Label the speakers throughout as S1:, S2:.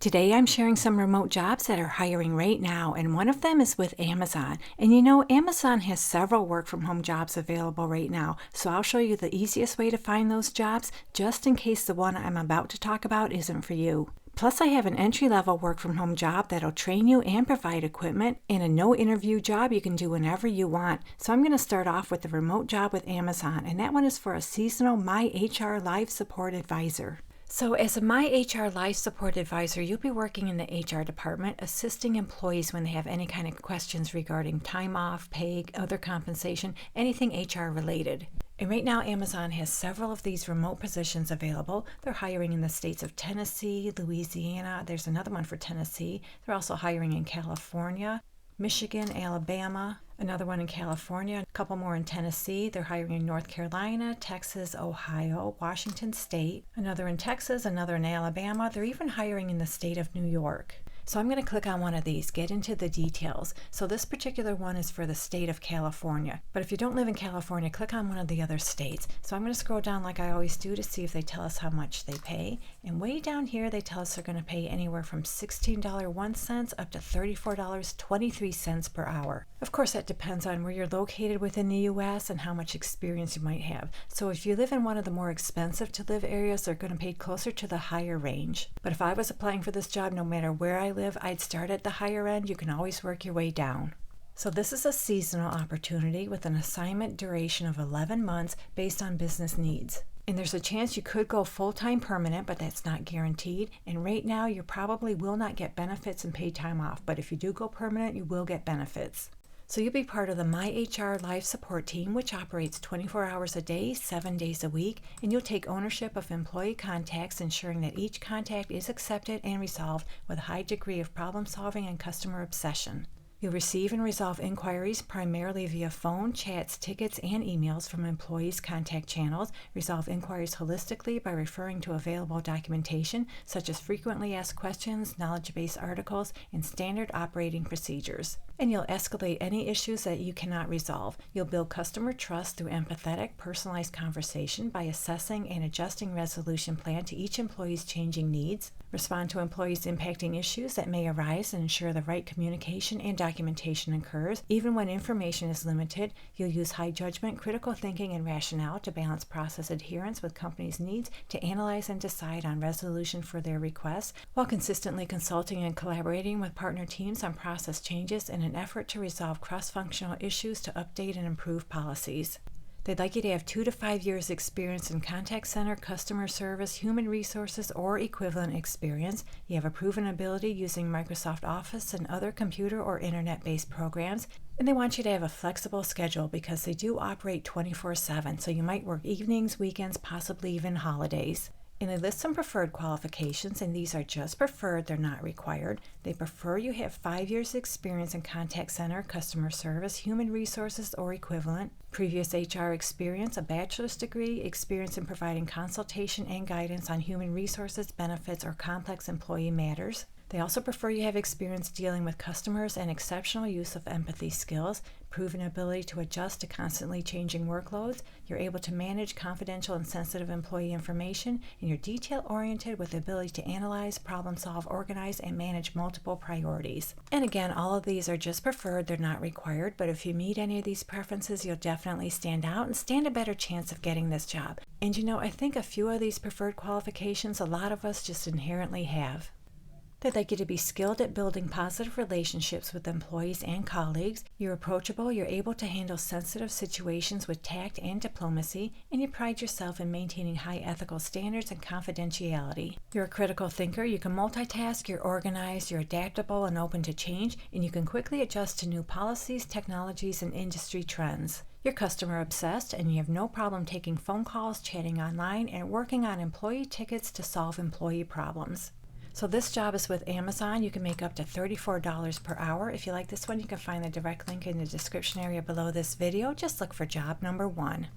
S1: Today I'm sharing some remote jobs that are hiring right now, and one of them is with Amazon. And you know, Amazon has several work from home jobs available right now, so I'll show you the easiest way to find those jobs just in case the one I'm about to talk about isn't for you. Plus, I have an entry-level work from home job that'll train you and provide equipment, and a no-interview job you can do whenever you want. So I'm going to start off with the remote job with Amazon, and that one is for a seasonal My HR Live Support Advisor. So as a My HR Life Support Advisor, you'll be working in the HR department, assisting employees when they have any kind of questions regarding time off, pay, other compensation, anything HR related. And right now, Amazon has several of these remote positions available. They're hiring in the states of Tennessee, Louisiana. There's another one for Tennessee. They're also hiring in California, Michigan, Alabama, another one in California, a couple more in Tennessee. They're hiring in North Carolina, Texas, Ohio, Washington State, another in Texas, another in Alabama. They're even hiring in the state of New York. So I'm going to click on one of these, get into the details. So this particular one is for the state of California. But if you don't live in California, click on one of the other states. So I'm going to scroll down like I always do to see if they tell us how much they pay. And way down here, they tell us they're going to pay anywhere from $16.01 up to $34.23 per hour. Of course, that depends on where you're located within the U.S. and how much experience you might have. So if you live in one of the more expensive to live areas, they're going to pay closer to the higher range. But if I was applying for this job, no matter where I live, I'd start at the higher end. You can always work your way down. So this is a seasonal opportunity with an assignment duration of 11 months based on business needs. And there's a chance you could go full-time permanent, but that's not guaranteed. And right now, you probably will not get benefits and paid time off. But if you do go permanent, you will get benefits. So you'll be part of the My HR Live Support Team, which operates 24 hours a day, 7 days a week, and you'll take ownership of employee contacts, ensuring that each contact is accepted and resolved with a high degree of problem solving and customer obsession. You'll receive and resolve inquiries primarily via phone, chats, tickets, and emails from employees' contact channels. Resolve inquiries holistically by referring to available documentation, such as frequently asked questions, knowledge-based articles, and standard operating procedures. And you'll escalate any issues that you cannot resolve. You'll build customer trust through empathetic, personalized conversation by assessing and adjusting resolution plan to each employee's changing needs. Respond to employees impacting issues that may arise and ensure the right communication and documentation occurs. Even when information is limited, you'll use high judgment, critical thinking, and rationale to balance process adherence with companies' needs to analyze and decide on resolution for their requests, while consistently consulting and collaborating with partner teams on process changes in an effort to resolve cross-functional issues to update and improve policies. They'd like you to have 2 to 5 years experience in contact center, customer service, human resources, or equivalent experience. You have a proven ability using Microsoft Office and other computer or internet-based programs. And they want you to have a flexible schedule because they do operate 24/7, so you might work evenings, weekends, possibly even holidays. And they list some preferred qualifications, and these are just preferred, they're not required. They prefer you have 5 years experience in contact center, customer service, human resources, or equivalent, previous HR experience, a bachelor's degree, experience in providing consultation and guidance on human resources, benefits, or complex employee matters. They also prefer you have experience dealing with customers and exceptional use of empathy skills, proven ability to adjust to constantly changing workloads. You're able to manage confidential and sensitive employee information, and you're detail-oriented with the ability to analyze, problem solve, organize, and manage multiple priorities. And again, all of these are just preferred, they're not required, but if you meet any of these preferences, you'll definitely stand out and stand a better chance of getting this job. And you know, I think a few of these preferred qualifications a lot of us just inherently have. They'd like you to be skilled at building positive relationships with employees and colleagues. You're approachable, you're able to handle sensitive situations with tact and diplomacy, and you pride yourself in maintaining high ethical standards and confidentiality. You're a critical thinker, you can multitask, you're organized, you're adaptable and open to change, and you can quickly adjust to new policies, technologies, and industry trends. You're customer obsessed, and you have no problem taking phone calls, chatting online, and working on employee tickets to solve employee problems. So this job is with Amazon. You can make up to $34 per hour. If you like this one, you can find the direct link in the description area below this video. Just look for job number 1.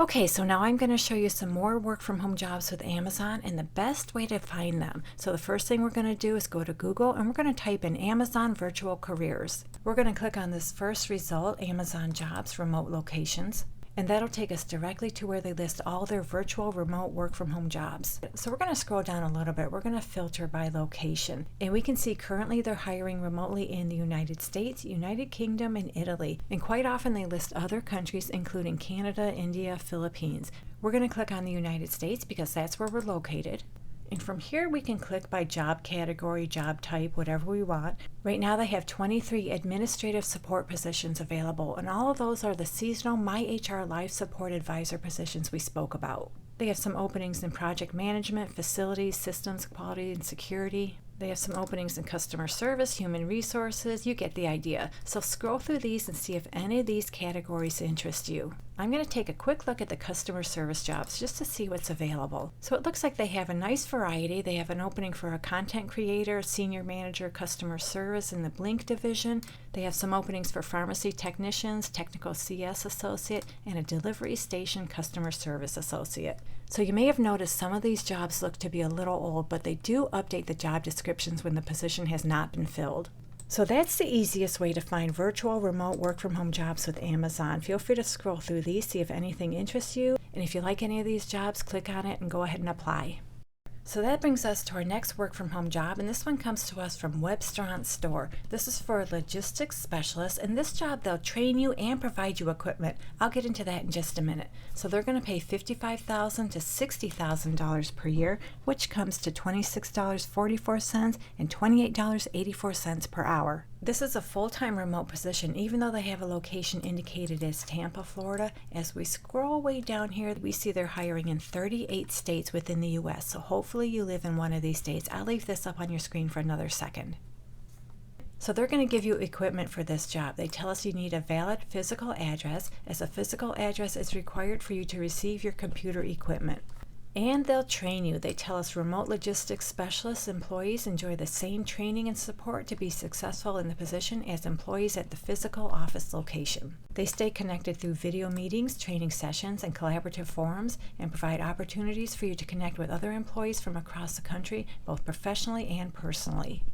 S1: Okay, so now I'm going to show you some more work from home jobs with Amazon and the best way to find them. So the first thing we're going to do is go to Google and we're going to type in Amazon Virtual Careers. We're going to click on this first result, Amazon Jobs, Remote Locations. And that'll take us directly to where they list all their virtual remote work from home jobs. So we're going to scroll down a little bit. We're going to filter by location. And we can see currently they're hiring remotely in the United States, United Kingdom, and Italy. And quite often they list other countries, including Canada, India, Philippines. We're going to click on the United States because that's where we're located. And from here we can click by job category, job type, whatever we want. Right now they have 23 administrative support positions available, and all of those are the seasonal MyHR Live Support Advisor positions we spoke about. They have some openings in project management, facilities, systems, quality, and security. They have some openings in customer service, human resources. You get the idea. So scroll through these and see if any of these categories interest you. I'm going to take a quick look at the customer service jobs just to see what's available. So it looks like they have a nice variety. They have an opening for a content creator, senior manager, customer service in the Blink division. They have some openings for pharmacy technicians, technical CS associate, and a delivery station customer service associate. So you may have noticed some of these jobs look to be a little old, but they do update the job descriptions when the position has not been filled. So that's the easiest way to find virtual remote work from home jobs with Amazon. Feel free to scroll through these, see if anything interests you, and if you like any of these jobs, click on it and go ahead and apply. So that brings us to our next work from home job, and this one comes to us from Webstaurant Store. This is for a logistics specialist, and this job they'll train you and provide you equipment. I'll get into that in just a minute. So they're going to pay $55,000 to $60,000 per year, which comes to $26.44 and $28.84 per hour. This is a full-time remote position, even though they have a location indicated as Tampa, Florida. As we scroll way down here, we see they're hiring in 38 states within the U.S., so hopefully you live in one of these states. I'll leave this up on your screen for another second. So they're going to give you equipment for this job. They tell us you need a valid physical address, as a physical address is required for you to receive your computer equipment. And they'll train you. They tell us remote logistics specialists employees enjoy the same training and support to be successful in the position as employees at the physical office location. They stay connected through video meetings, training sessions, and collaborative forums, and provide opportunities for you to connect with other employees from across the country, both professionally and personally.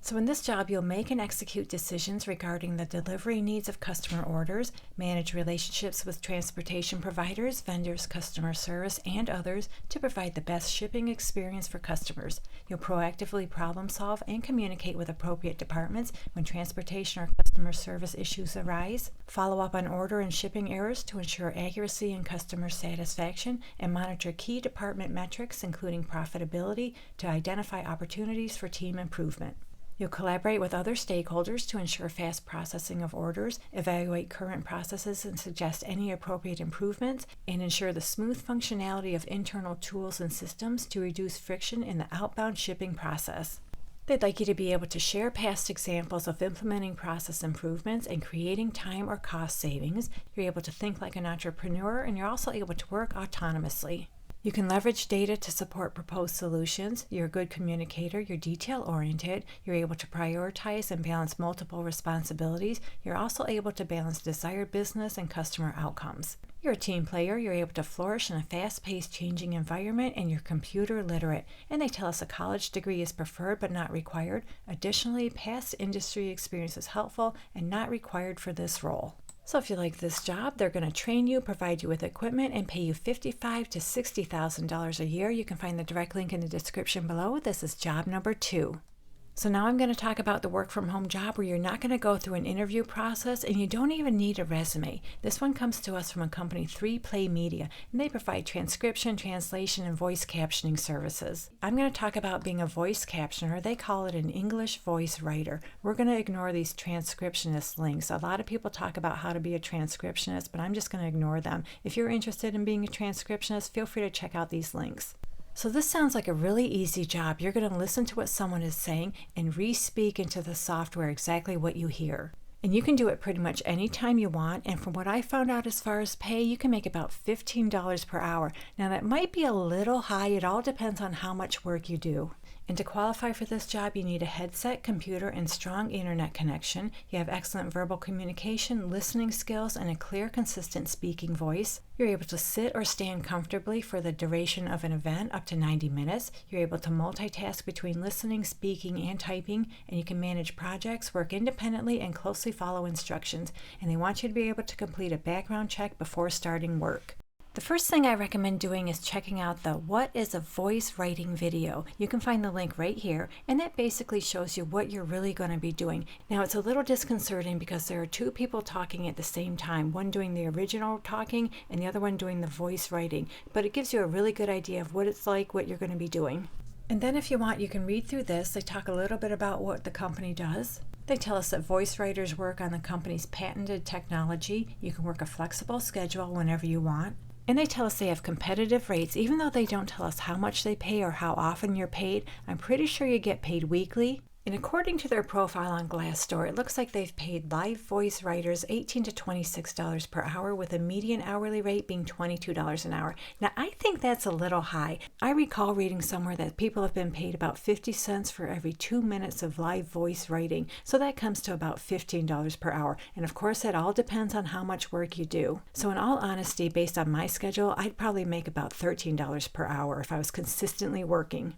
S1: So in this job, you'll make and execute decisions regarding the delivery needs of customer orders, manage relationships with transportation providers, vendors, customer service, and others to provide the best shipping experience for customers. You'll proactively problem solve and communicate with appropriate departments when transportation or customer service issues arise, follow up on order and shipping errors to ensure accuracy and customer satisfaction, and monitor key department metrics, including profitability, to identify opportunities for team improvement. You'll collaborate with other stakeholders to ensure fast processing of orders, evaluate current processes and suggest any appropriate improvements, and ensure the smooth functionality of internal tools and systems to reduce friction in the outbound shipping process. They'd like you to be able to share past examples of implementing process improvements and creating time or cost savings. You're able to think like an entrepreneur, and you're also able to work autonomously. You can leverage data to support proposed solutions. You're a good communicator. You're detail-oriented. You're able to prioritize and balance multiple responsibilities. You're also able to balance desired business and customer outcomes. You're a team player. You're able to flourish in a fast-paced, changing environment, and you're computer literate. And they tell us a college degree is preferred but not required. Additionally, past industry experience is helpful and not required for this role. So if you like this job, they're going to train you, provide you with equipment, and pay you $55,000 to $60,000 a year. You can find the direct link in the description below. This is job number 2. So now I'm going to talk about the work from home job where you're not going to go through an interview process and you don't even need a resume. This one comes to us from a company, 3Play Media, and they provide transcription, translation, and voice captioning services. I'm going to talk about being a voice captioner. They call it an English voice writer. We're going to ignore these transcriptionist links. A lot of people talk about how to be a transcriptionist, but I'm just going to ignore them. If you're interested in being a transcriptionist, feel free to check out these links. So this sounds like a really easy job. You're going to listen to what someone is saying and re-speak into the software exactly what you hear. And you can do it pretty much anytime you want. And from what I found out as far as pay, you can make about $15 per hour. Now that might be a little high. It all depends on how much work you do. And to qualify for this job, you need a headset, computer, and strong internet connection. You have excellent verbal communication, listening skills, and a clear, consistent speaking voice. You're able to sit or stand comfortably for the duration of an event, up to 90 minutes. You're able to multitask between listening, speaking, and typing, and you can manage projects, work independently, and closely follow instructions. And they want you to be able to complete a background check before starting work. The first thing I recommend doing is checking out the What is a Voice Writing video. You can find the link right here, and that basically shows you what you're really going to be doing. Now, it's a little disconcerting because there are two people talking at the same time, one doing the original talking and the other one doing the voice writing, but it gives you a really good idea of what it's like, what you're going to be doing. And then if you want, you can read through this. They talk a little bit about what the company does. They tell us that voice writers work on the company's patented technology. You can work a flexible schedule whenever you want. And they tell us they have competitive rates, even though they don't tell us how much they pay or how often you're paid. I'm pretty sure you get paid weekly. And according to their profile on Glassdoor, it looks like they've paid live voice writers $18 to $26 per hour, with a median hourly rate being $22 an hour. Now, I think that's a little high. I recall reading somewhere that people have been paid about 50 cents for every 2 minutes of live voice writing. So that comes to about $15 per hour. And of course, that all depends on how much work you do. So in all honesty, based on my schedule, I'd probably make about $13 per hour if I was consistently working.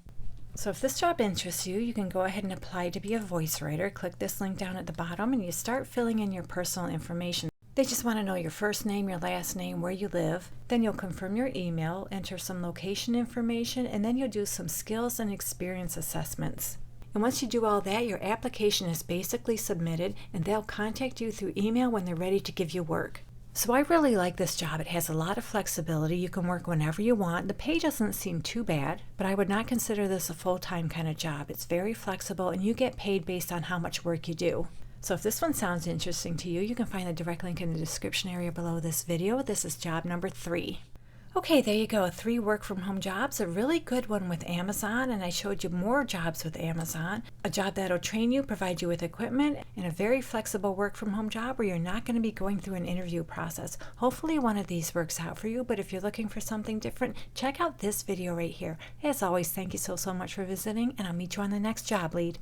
S1: So if this job interests you, you can go ahead and apply to be a voice writer. Click this link down at the bottom and you start filling in your personal information. They just want to know your first name, your last name, where you live. Then you'll confirm your email, enter some location information, and then you'll do some skills and experience assessments. And once you do all that, your application is basically submitted, and they'll contact you through email when they're ready to give you work. So I really like this job. It has a lot of flexibility. You can work whenever you want. The pay doesn't seem too bad, but I would not consider this a full-time kind of job. It's very flexible, and you get paid based on how much work you do. So if this one sounds interesting to you, you can find the direct link in the description area below this video. This is job number 3. Okay, there you go. 3 work-from-home jobs. A really good one with Amazon, and I showed you more jobs with Amazon. A job that'll train you, provide you with equipment, and a very flexible work-from-home job where you're not going to be going through an interview process. Hopefully one of these works out for you, but if you're looking for something different, check out this video right here. As always, thank you so much for visiting, and I'll meet you on the next job lead.